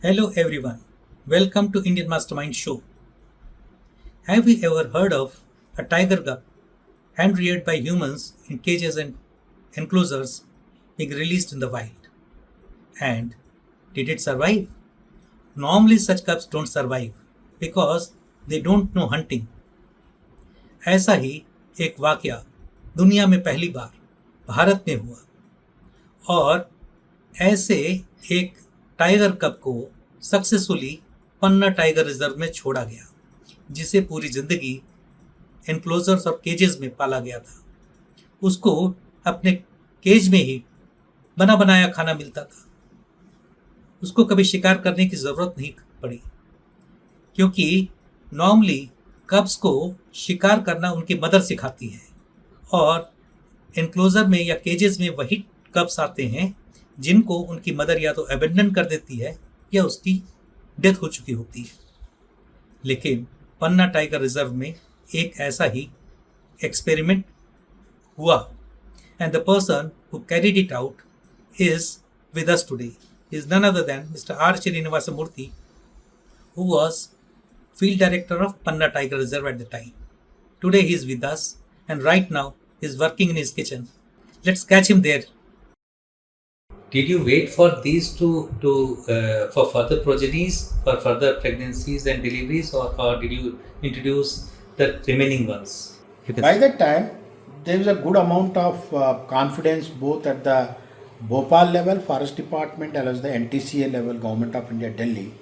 Hello everyone, welcome to Indian Mastermind Show. Have you ever heard of a tiger cub hand reared by humans in cages and enclosures being released in the wild? And did it survive? Normally, such cubs don't survive because they don't know hunting. ऐसा ही एक वाकया दुनिया में पहली बार भारत में हुआ और ऐसे एक टाइगर कब को सक्सेसफुली पन्ना टाइगर रिजर्व में छोड़ा गया जिसे पूरी जिंदगी एनक्लोजर्स और केजेस में पाला गया था। उसको अपने केज में ही बना बनाया खाना मिलता था। उसको कभी शिकार करने की ज़रूरत नहीं पड़ी क्योंकि नॉर्मली कब्स को शिकार करना उनकी मदर सिखाती है और एनक्लोजर में या केजेस में वही कब्स आते हैं जिनको उनकी मदर या तो अबेंडन कर देती है या उसकी डेथ हो चुकी होती है। लेकिन पन्ना टाइगर रिजर्व में एक ऐसा ही एक्सपेरिमेंट हुआ and the person who carried it out is with us today is none other than Mr. R. Sreenivasa Murthy, who was field director of Panna Tiger Reserve at the time. Today he is with us and right now he is working in his kitchen. Let's catch him there. Did you wait for these for further progenies, for further pregnancies and deliveries, or did you introduce the remaining ones? By that time, there was a good amount of confidence both at the Bhopal level, Forest Department, as well as the NTCA level, Government of India, Delhi,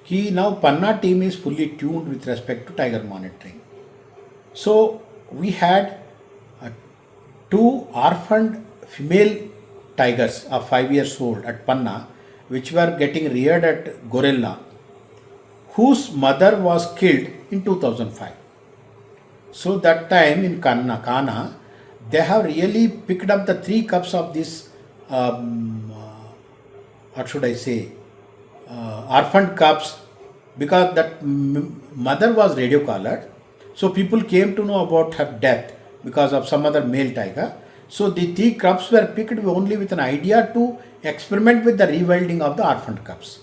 कि now Panna team is fully tuned with respect to tiger monitoring. So we had two orphaned female tigers of 5 years old at Panna, which were getting reared at Gorilla, whose mother was killed in 2005. So that time in Kana, they have really picked up the three cubs of this, what should I say, orphaned cubs, because that mother was radio collared. So people came to know about her death because of some other male tiger. So the three cubs were picked only with an idea to experiment with the rewilding of the orphaned cubs.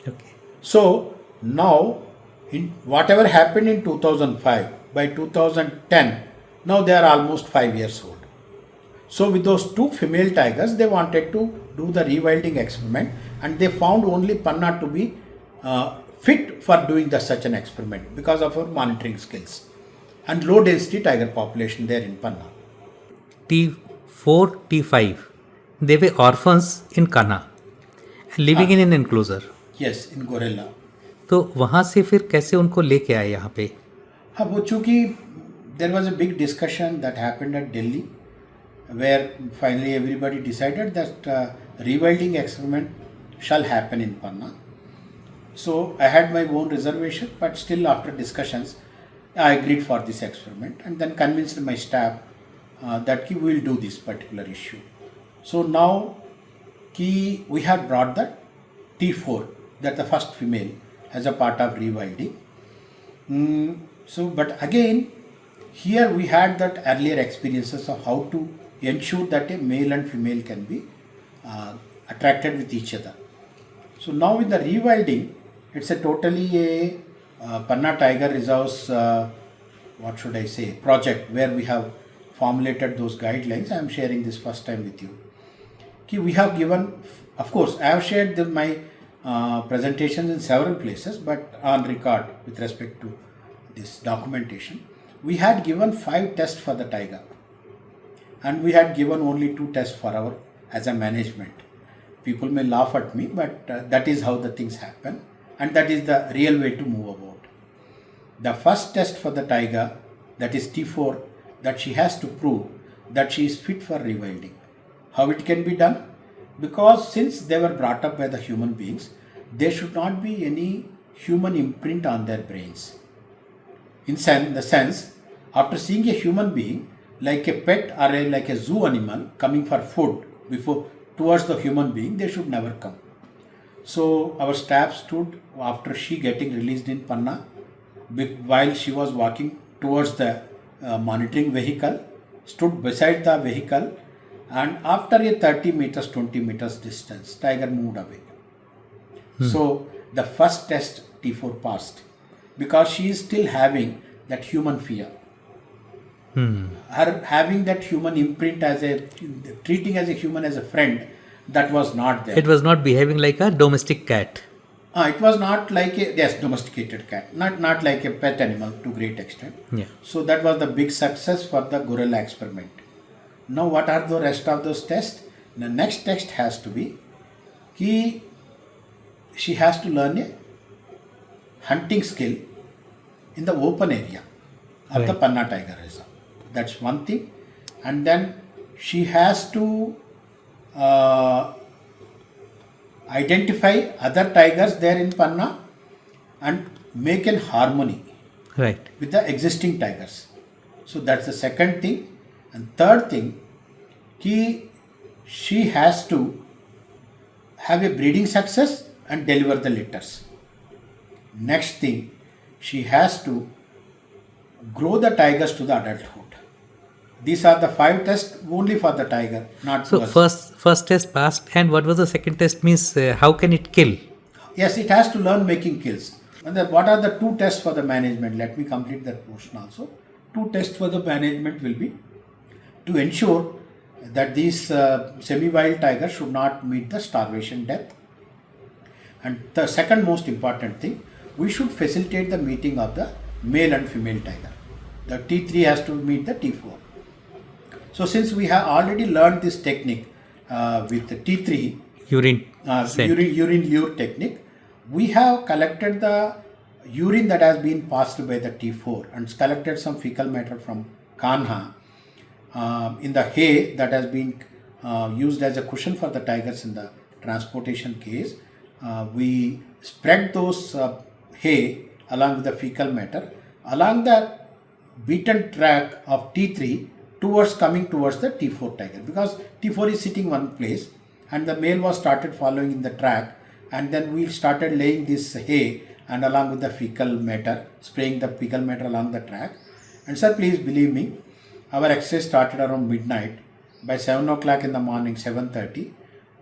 Okay. So now, whatever happened in 2005, by 2010, now they are almost 5 years old. So with those two female tigers, they wanted to do the rewilding experiment and they found only Panna to be fit for doing such an experiment because of our monitoring skills and low density tiger population there in Panna. T4, T5, they were orphans in Kana, living in an enclosure. Yes, in Gorilla. तो वहाँ से फिर कैसे उनको लेके आए यहाँ पे? हाँ, वो चूँकि there was a big discussion that happened at Delhi where finally everybody decided that rewilding experiment shall happen in Panna. So I had my own reservation, but still after discussions, I agreed for this experiment and then convinced my staff that we will do this particular issue. So now we had brought the T4, that the first female, as a part of rewilding. But again, here we had that earlier experiences of how to ensure that a male and female can be attracted with each other. So now with the rewilding, it's a totally a Panna Tiger Reserve's, what should I say, project where we have formulated those guidelines. I am sharing this first time with you. We have given, of course, I have shared my presentations in several places, but on record with respect to this documentation, we had given 5 tests for the tiger and we had given only 2 tests for our as a management. People may laugh at me, but that is how the things happen and that is the real way to move about. The first test for the tiger, that is T4, that she has to prove that she is fit for rewilding. How it can be done? Because since they were brought up by the human beings, there should not be any human imprint on their brains. In the sense, after seeing a human being like a pet or like a zoo animal coming for food towards the human being, they should never come. So our staff stood after she getting released in Panna, while she was walking towards the monitoring vehicle, stood beside the vehicle, and after a 30 meters, 20 meters distance, tiger moved away. So the first test T4 passed because she is still having that human fear. Her having that human imprint as a treating as a human as a friend, that was not there. It was not behaving like a domestic cat. It was not like a domesticated cat, not like a pet animal to great extent. Yeah. So that was the big success for the gorilla experiment. Now what are the rest of those tests? The next test has to be कि she has to learn a hunting skill in the open area of the Right. Panna tiger reserve. That's one thing. And then she has to uh, identify other tigers there in Panna and make an harmony Right. with the existing tigers. So that's the second thing. And third thing, she has to have a breeding success and deliver the litters. Next thing, she has to grow the tigers to the adulthood. These are the 5 tests only for the tiger, not So to us. first test passed, and what was the second test? Means how can it kill? Yes, it has to learn making kills. And then what are the 2 tests for the management? Let me complete that portion also. 2 tests for the management will be to ensure that these semi-wild tigers should not meet the starvation death. And the second most important thing, we should facilitate the meeting of the male and female tiger. The T3 has to meet the T4. So since we have already learned this technique with the T3, Urine scent. urine lure technique, we have collected the urine that has been passed by the T4 and collected some fecal matter from Kanha in the hay that has been used as a cushion for the tigers in the transportation case. We spread those hay along with the fecal matter along the beaten track of T3 coming towards the T4 tiger, because T4 is sitting one place and the male was started following in the track, and then we started laying this hay and along with the fecal matter, spraying the fecal matter along the track. And sir, please believe me, our exercise started around midnight. By 7 o'clock in the morning, 7:30,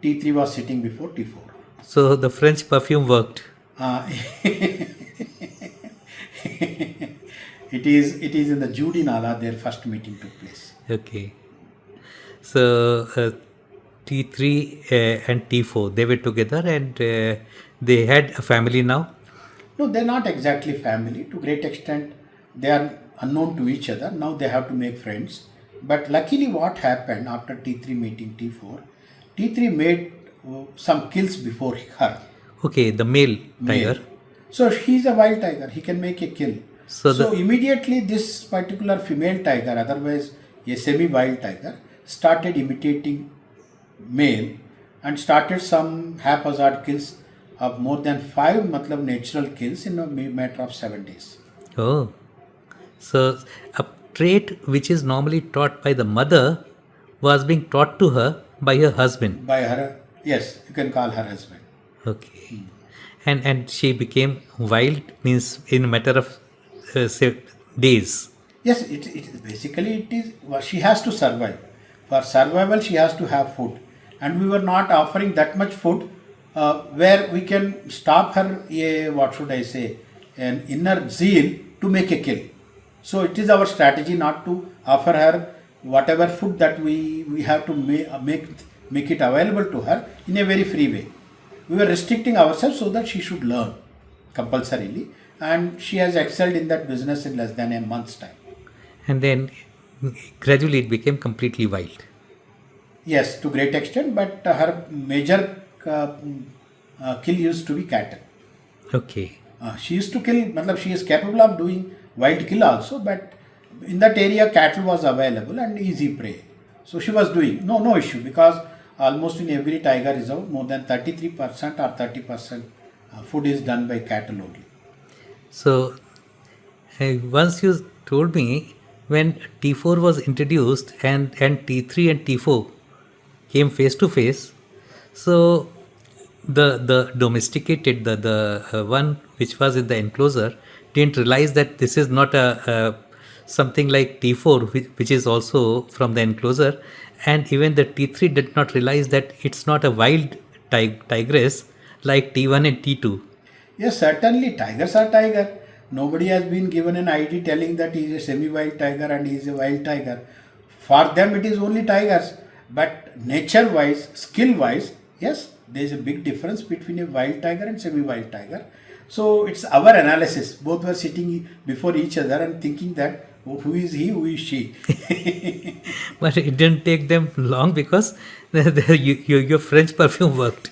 T3 was sitting before T4. So the French perfume worked. It is in the Judy Nala their first meeting took place. Okay. So T3 and T4, they were together, and they had a family now. No, they're not exactly family. To great extent, they are unknown to each other. Now they have to make friends. But luckily, what happened after T3 meeting T4, T3 made some kills before her. Okay, the male Male. tiger. So he's a wild tiger. He can make a kill. So So, the- immediately this particular female tiger, otherwise a semi-wild tiger, started imitating male and started some haphazard kills of more than 5 matlab natural kills in a matter of 7 days. Oh, so a trait which is normally taught by the mother was being taught to her by her husband. By her, yes, you can call her husband. Okay, and she became wild, means in a matter of say days. Yes, it basically it is. Well, she has to survive. For survival, she has to have food, and we were not offering that much food where we can stop her. What should I say? An inner zeal to make a kill. So it is our strategy not to offer her whatever food that we have to make it available to her in a very free way. We were restricting ourselves so that she should learn compulsorily, and she has excelled in that business in less than a month's time. And then gradually it became completely wild. Yes, to great extent, but her major kill used to be cattle. Okay. She used to kill, matlab she is capable of doing wild kill also, but in that area cattle was available and easy prey. So she was doing no issue, because almost in every tiger reserve more than 33% or 30% food is done by cattle only. So once you told me when T4 was introduced and T3 and T4 came face to face, so the domesticated the one which was in the enclosure didn't realize that this is not a something like T4 which is also from the enclosure, and even the T3 did not realize that it's not a wild tigress like T1 and T2. Yes, certainly, tigers are tiger. Nobody has been given an ID telling that he is a semi-wild tiger and he is a wild tiger. For them, it is only tigers. But nature-wise, skill-wise, yes, there is a big difference between a wild tiger and semi-wild tiger. So it's our analysis. Both were sitting before each other and thinking that, oh, who is he, who is she? But it didn't take them long because your French perfume worked.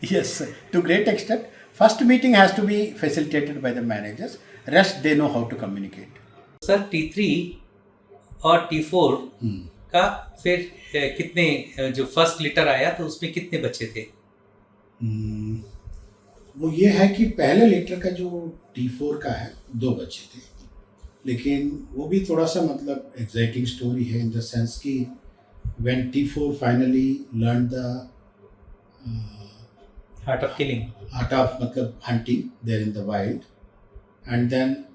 Yes, to great extent. First meeting has to be facilitated by the managers. Rest they know how to communicate. Sir T3 और T4 का फिर कितने जो first litre आया तो उसमें कितने बच्चे थे? वो ये है कि पहले लीटर का जो T4 का है 2 बच्चे थे, लेकिन वो भी थोड़ा सा मतलब एक्साइटिंग स्टोरी है इन द सेंस कि when T4 finally learn the Art of killing. art of मतलब hunting there in the wild, and then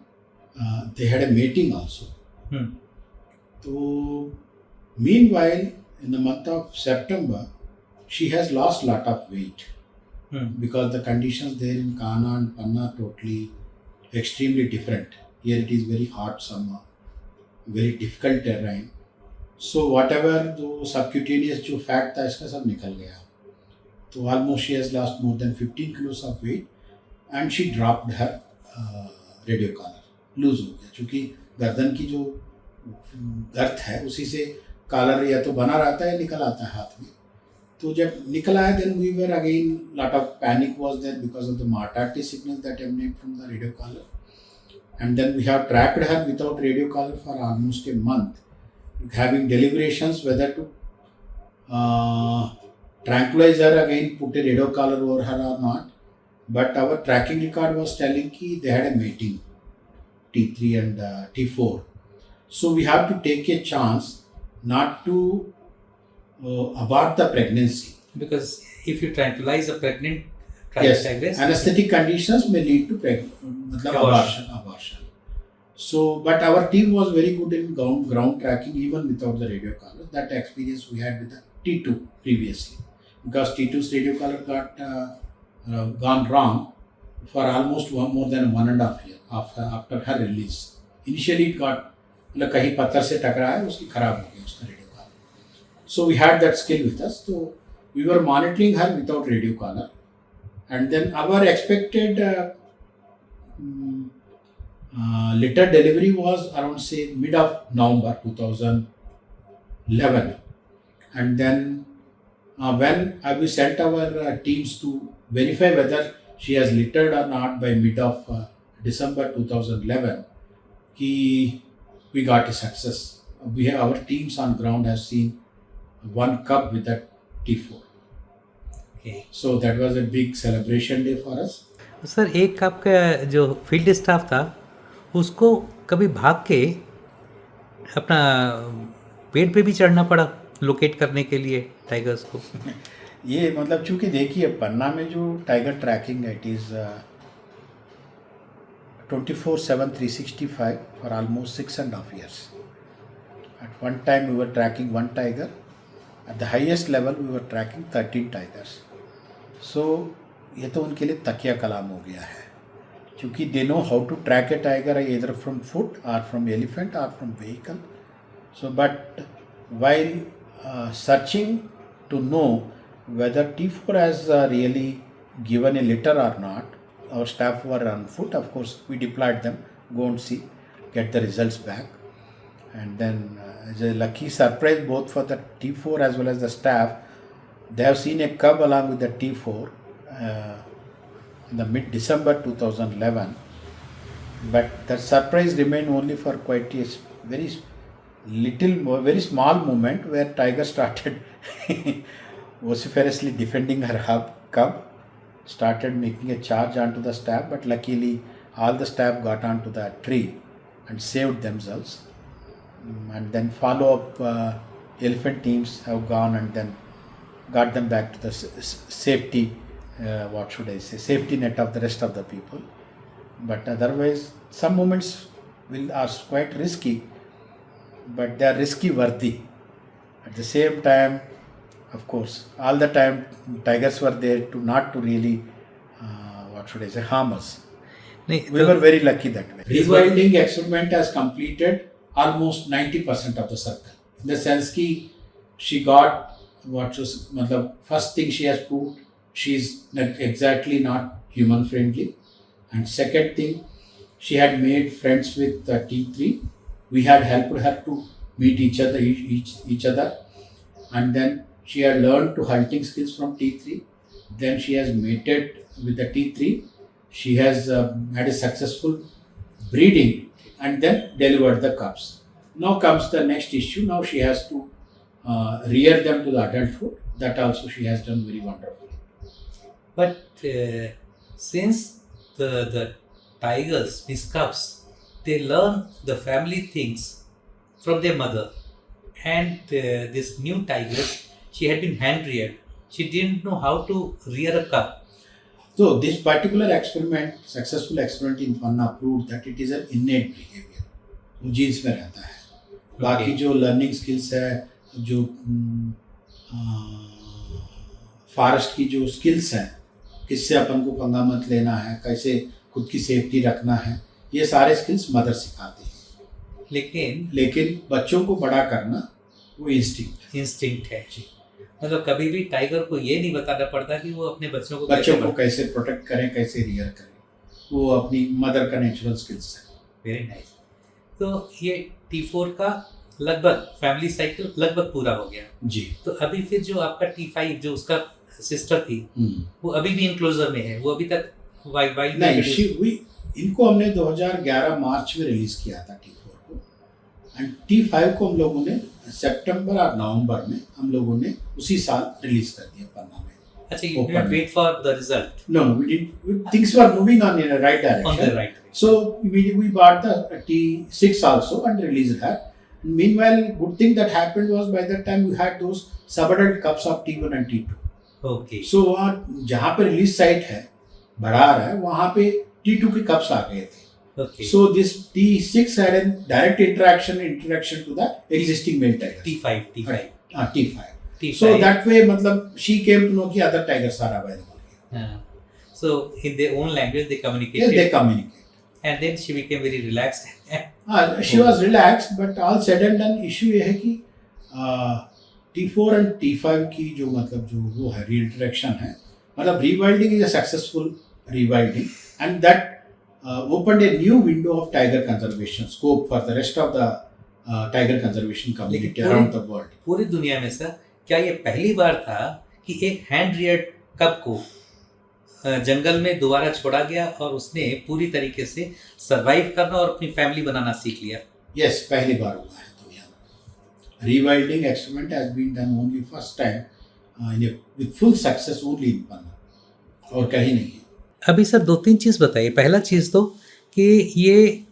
they had a mating also. So meanwhile in the month of September she has lost lot of weight because the conditions there in Kana and Panna totally extremely different. Here it is very hot summer, very difficult terrain. So whatever जो subcutaneous जो fat था इसका सब निकल गया. So almost she has lost more than 15 kilos of weight and she dropped her radio collar. Loose हो गया क्योंकि गर्दन की जो गर्थ है उसी से कॉलर या तो बना रहता है निकल आता है हाथ में. तो जब निकल आया then we were again lot of panic was there because of the mortality signals that emanate from the radio collar, and then we have tracked her without radio collar for almost a month, having deliberations whether to tranquilize her again, put a radio collar over her or not. But our tracking record was telling कि they had a mating, T3 and T4. So we have to take a chance not to abort the pregnancy. Because if you tranquilize a pregnant Yes, tigress, anesthetic conditions may lead to abortion. So, but our team was very good in ground tracking even without the radio collar. That experience we had with the T2 previously, because T2's radio collar got gone wrong for almost more than 1.5 years after her release. Initially it got मतलब कहीं पत्थर से टकराया उसकी खराब हो गया उसका radio collar. So we had that skill with us. So we were monitoring her without radio collar, and then our expected litter delivery was around say mid of November 2011, and then when we sent our teams to verify whether she has littered or not by mid of December 2011, we got a success. Our teams on ground have seen one cub with that T4. okay. So that was a big celebration day for us. Sir एक आपका जो field staff था उसको कभी भाग के अपना पेड़ पे भी चढ़ना पड़ा लोकेट करने के लिए टाइगर्स को? ये मतलब चूंकि देखिए पन्ना में जो टाइगर ट्रैकिंग है it is 24/7 365 for almost 6.5 years. At one time we were tracking one tiger. At the highest level we were tracking 13 tigers. So ये तो उनके लिए तकिया कलाम हो गया है क्योंकि they know how to track a tiger either from foot or from elephant or from vehicle. So but while searching to know whether T4 has really given a litter or not, our staff were on foot. Of course, we deployed them, go and see, get the results back. And then as a lucky surprise both for the T4 as well as the staff, they have seen a cub along with the T4 in the mid-December 2011. But that surprise remained only for quite a very small moment where tiger started vociferously defending her cub, started making a charge onto the staff, but luckily all the staff got onto the tree and saved themselves. And then follow-up elephant teams have gone and then got them back to the safety, safety net of the rest of the people. But otherwise, some moments are quite risky, but they are risky worthy. At the same time, Of course, all the time tigers were there to not to really, what should I say, harm us. नहीं We तो were very lucky that way. This was- Rewilding experiment has completed almost 90% of the circle. In the sense कि she got what was, मतलब first thing she has proved she is exactly not human friendly, and second thing she had made friends with T3. We had helped her to meet each other, and then she had learned to hunting skills from T3. Then she has mated with the T3. She has had a successful breeding and then delivered the cubs. Now comes the next issue. Now she has to rear them to the adulthood. That also she has done very wonderfully. but since the tigers, these cubs, they learn the family things from their mother, and this new tigers, she had been hand reared. She didn't know how to rear a cub. So this particular experiment, successful experiment in Panna, proved that it is an innate behavior. वो jeans में रहता है. बाकी जो learning skills है, जो forest की जो स्किल्स हैं, किससे अपन को पंगा मत लेना है, कैसे खुद की सेफ्टी रखना है, ये सारे स्किल्स मदर सिखाती है. लेकिन बच्चों को बड़ा करना वो इंस्टिंक्ट है. मतलब कभी भी टाइगर को ये नहीं बताना पड़ता कि वो अपने बच्चों को कैसे प्रोटेक्ट करें, कैसे रियर करें. वो अपनी मदर का नेचुरल स्किल्स है. Very nice. तो ये T4 का लगभग फैमिली साइकिल लगभग पूरा हो गया जी. तो अभी फिर जो आपका T5 जो उसका सिस्टर थी वो अभी भी इनक्लोजर में है. वो अभी तक वाइल्ड नहीं, इनको हमने 2011 मार्च में रिलीज किया था T4 को, एंड T5 को हम लोगों ने सितंबर और नवंबर में हम लोगों ने उसी साल रिलीज कर दिया पन्ना में. अच्छा, you didn't wait for the result? No, we didn't. Things were moving on in the right direction. On the right direction. So we bought the T6 also and released that. Meanwhile, good thing that happened was by that time we had those sub-adult cups of T1 and T2. Okay. So वहाँ जहाँ पे release site है बड़ार है, वहाँ पे T2 के cups आ गए थे. Okay. So this T6 had a direct interaction to the existing male tiger. T5. So that way, मतलब she came to know कि other tigers are available. So in their own language they communicate. Yes, they communicate. And then she became very relaxed. She was relaxed, but all said and done, issue ये है कि T4 and T5 की जो मतलब जो वो है reinteraction है, मतलब rewilding is a successful rewilding, and that opened a new window of tiger conservation scope for the rest of the tiger conservation community around the world. पूरी दुनिया में सर क्या ये पहली बार था कि एक हैंड रियर्ड कब को जंगल में दोबारा छोड़ा गया और उसने पूरी तरीके से सरवाइव करना और अपनी फैमिली बनाना सीख लिया? यस, पहली बार हुआ है दुनिया में. Rewilding experiment has been done only first time with full success only in Panna, और कहीं नहीं है. अभी सर 2-3 चीज़ बताइए. पहला चीज़ तो कि ये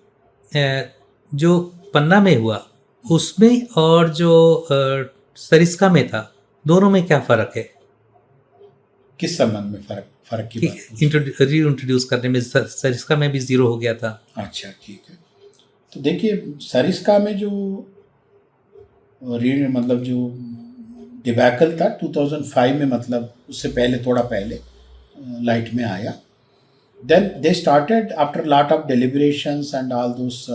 जो पन्ना में हुआ उसमें और जो सरिस्का में था, दोनों में क्या फ़र्क है? किस संबंध में फ़र्क की बात? रीइंट्रोड्यूस करने में सरिस्का में भी 0 हो गया था. अच्छा, ठीक है. तो देखिए, सरिस्का में जो मतलब जो डिबैकल था 2005 में, मतलब उससे पहले थोड़ा पहले लाइट में आया. Then they started after lot of deliberations and all those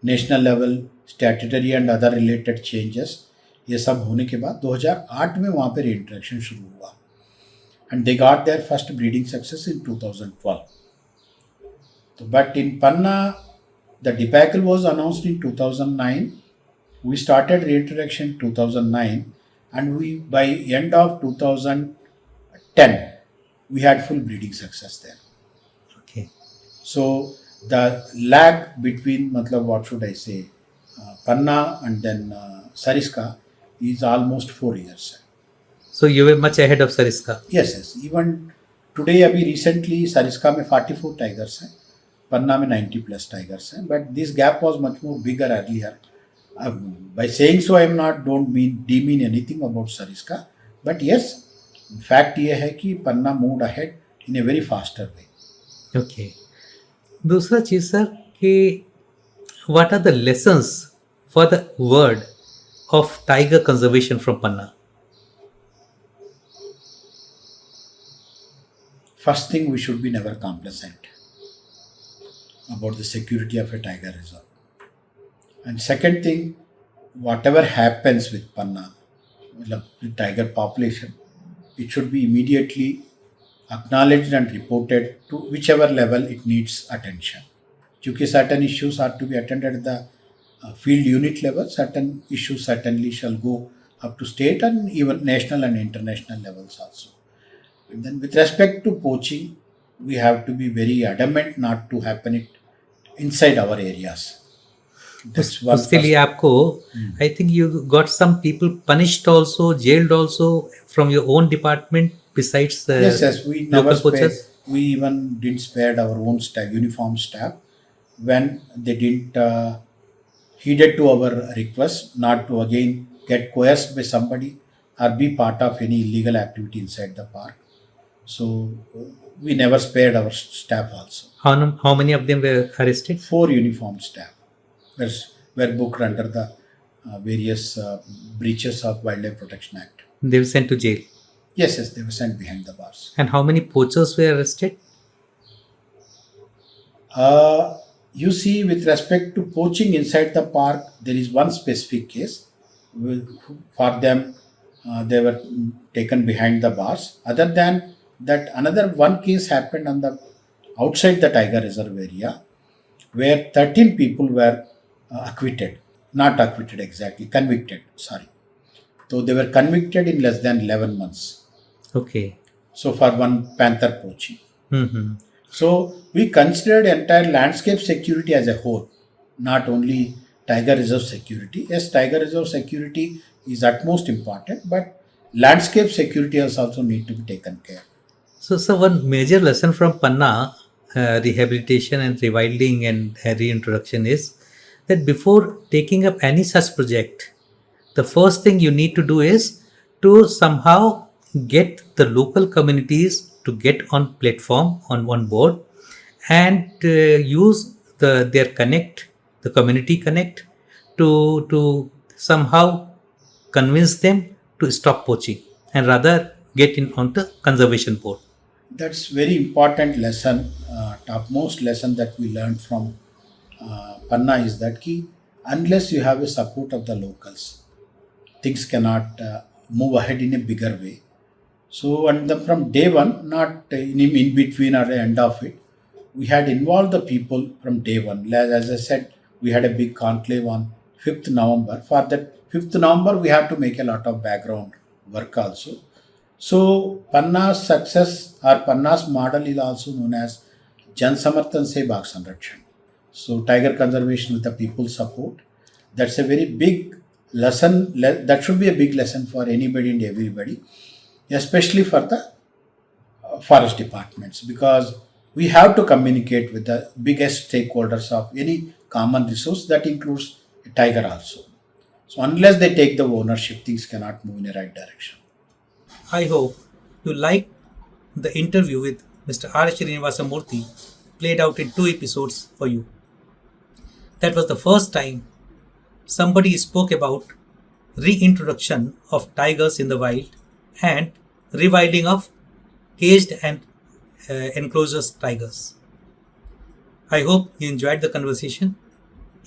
national level statutory and other related changes. ये सब होने के बाद 2008 में वहाँ पे रीइंट्रैक्शन शुरू हुआ, and they got their first breeding success in 2012. So, but in Panna, the debacle was announced in 2009. We started reintroduction in 2009, and we by end of 2010 we had full breeding success there. Okay. So the lag between, matlab, what should I say, Panna and then Sariska is almost 4 years. So you were much ahead of Sariska. Yes. Even today, अभी recently Sariska में 44 tigers हैं, Panna में 90 plus tigers हैं. But this gap was much more bigger earlier. By saying so, I am not demean anything about Sariska. But yes, fact ये है कि Panna moved ahead in a very faster way. Okay. दूसरा चीज़ sir कि what are the lessons for the world of tiger conservation from Panna? first thing, we should be never complacent about the security of a tiger reserve. And second thing, whatever happens with Panna, with tiger population, it should be immediately acknowledged and reported to whichever level it needs attention. Because certain issues are to be attended at the field unit level, certain issues certainly shall go up to state and even national and international levels also. And then with respect to poaching, we have to be very adamant not to happen it inside our areas. That's one उसके लिए first. आपको I think you got some people punished also jailed also from your own department besides Yes, yes, we never local spared. poachers. We even didn't spare our own staff, uniform staff, when they didn't heeded to our request not to again get coerced by somebody or be part of any illegal activity inside the park. So we never spared our staff also. How many of them were arrested? 4 uniform staff were, were booked under the various breaches of Wildlife Protection Act. They were sent to jail. Yes, yes, they were sent behind the bars. And how many poachers were arrested? You see, with respect to poaching inside the park, there is one specific case. For them, they were taken behind the bars. Other than that, another one case happened on the outside the tiger reserve area, where 13 people were acquitted. Not acquitted exactly, convicted. Sorry. So they were convicted in less than 11 months. Okay. So for one panther poaching. Mm-hmm. So we considered entire landscape security as a whole, not only tiger reserve security. Yes, tiger reserve security is utmost important, but landscape security has also need to be taken care. So one major lesson from Panna rehabilitation and rewilding and reintroduction is that before taking up any such project, the first thing you need to do is to somehow get the local communities to get on platform on one board and use their connect, the community connect, to somehow convince them to stop poaching and rather get in on the conservation board. That's very important lesson, topmost lesson that we learned from Panna is that key, unless you have a support of the locals, things cannot move ahead in a bigger way. So, and then from day one, not in between or the end of it, we had involved the people from day one. As I said, we had a big conclave on 5th November. For that 5th November, we had to make a lot of background work also. So, Panna's success or Panna's model is also known as Jan Samarthan Se Bagh Sanrakshan. So, tiger conservation with the people's support. That's a very big lesson. That should be a big lesson for anybody and everybody, especially for the forest departments, because we have to communicate with the biggest stakeholders of any common resource that includes a tiger also. So unless they take the ownership, things cannot move in the right direction. I hope you liked the interview with Mr. R. Sreenivasa Murthy, played out in 2 episodes for you. That was the first time somebody spoke about reintroduction of tigers in the wild and rewilding of caged and enclosures tigers. I hope you enjoyed the conversation.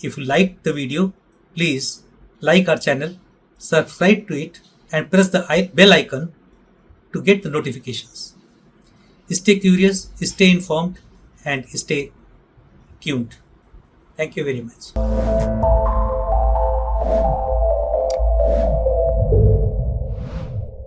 If you liked the video, please like our channel, subscribe to it, and press the bell icon to get the notifications. Stay curious, stay informed, and stay tuned. Thank you very much.